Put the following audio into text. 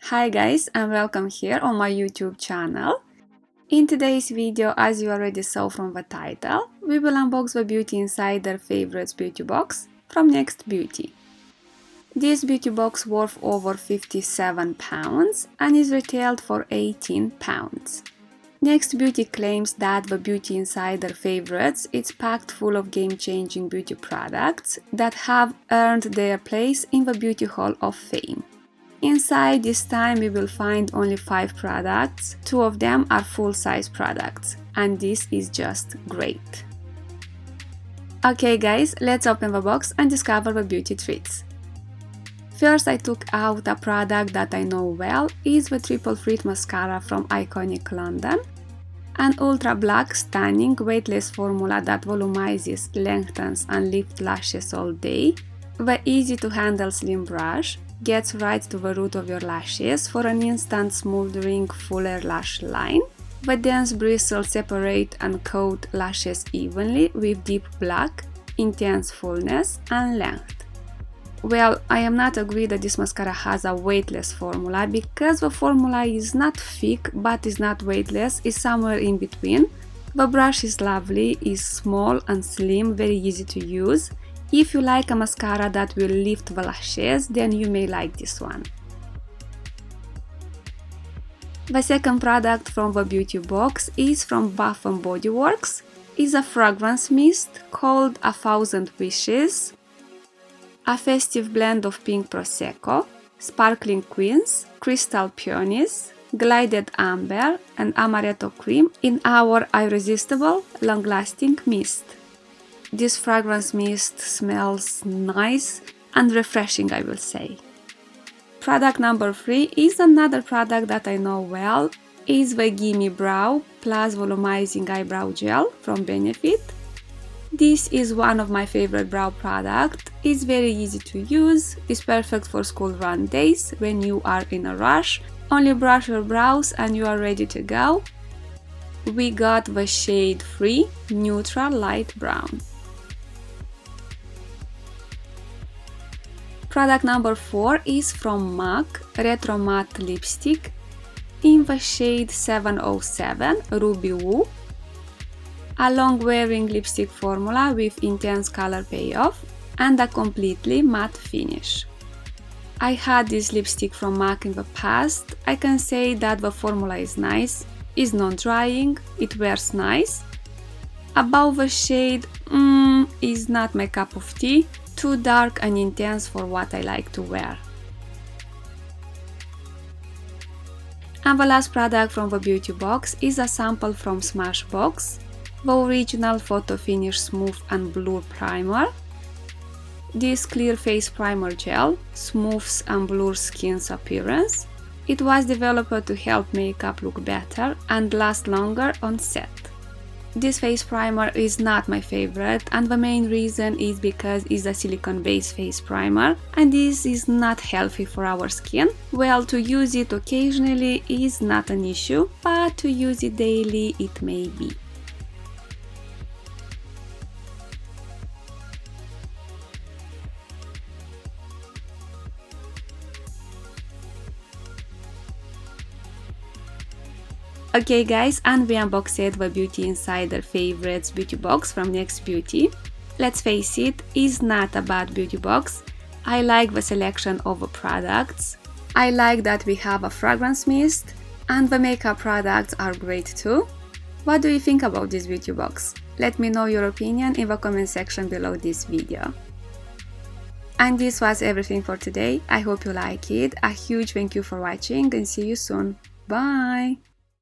Hi guys, and welcome here on my YouTube channel. In today's video, as you already saw from the title, we will unbox the Beauty Insider Favorites Beauty Box from Next Beauty. This beauty box worth over £57 and is retailed for £18. Next Beauty claims that the Beauty Insider Favorites is packed full of game-changing beauty products that have earned their place in the Beauty Hall of Fame. Inside this time we will find only 5 products, 2 of them are full-size products, and this is just great. Okay guys, let's open the box and discover the beauty treats. First I took out a product that I know well, is the Triple Threat Mascara from Iconic London. An ultra black, stunning, weightless formula that volumizes, lengthens and lifts lashes all day. The easy to handle slim brush gets right to the root of your lashes for an instant smoothing, fuller lash line. The dense bristles separate and coat lashes evenly with deep black, intense fullness and length. Well, I am not agree that this mascara has a weightless formula, because the formula is not thick but is not weightless, is somewhere in between. The brush is lovely, is small and slim, very easy to use. If you like a mascara that will lift the lashes, then you may like this one. The second product from the beauty box is from Bath & Body Works. It's a fragrance mist called 1000 Wishes. A festive blend of pink prosecco, sparkling quince, crystal peonies, glided amber and amaretto cream in our irresistible, long-lasting mist. This fragrance mist smells nice and refreshing, I will say. Product number 3 is another product that I know well. It's the Gimme Brow Plus Volumizing Eyebrow Gel from Benefit. This is one of my favorite brow products. It's very easy to use, it's perfect for school run days when you are in a rush. Only brush your brows and you are ready to go. We got the shade 3 Neutral Light Brown. Product number 4 is from MAC Retro Matte Lipstick in the shade 707 Ruby Woo. A long-wearing lipstick formula with intense color payoff and a completely matte finish. I had this lipstick from MAC in the past. I can say that the formula is nice, is non-drying, it wears nice. Above the shade is not my cup of tea, too dark and intense for what I like to wear. And the last product from the beauty box is a sample from Smashbox, the original Photo Finish Smooth and Blur Primer. This clear face primer gel smooths and blurs skin's appearance. It was developed to help makeup look better and last longer on set. This face primer is not my favorite, and the main reason is because it's a silicone-based face primer and this is not healthy for our skin. Well, to use it occasionally is not an issue, but to use it daily it may be. Okay guys, and we unboxed the Beauty Insider Favorites beauty box from Next Beauty. Let's face it, it's not a bad beauty box. I like the selection of the products. I like that we have a fragrance mist, and the makeup products are great too. What do you think about this beauty box? Let me know your opinion in the comment section below this video. And this was everything for today. I hope you like it. A huge thank you for watching and see you soon. Bye!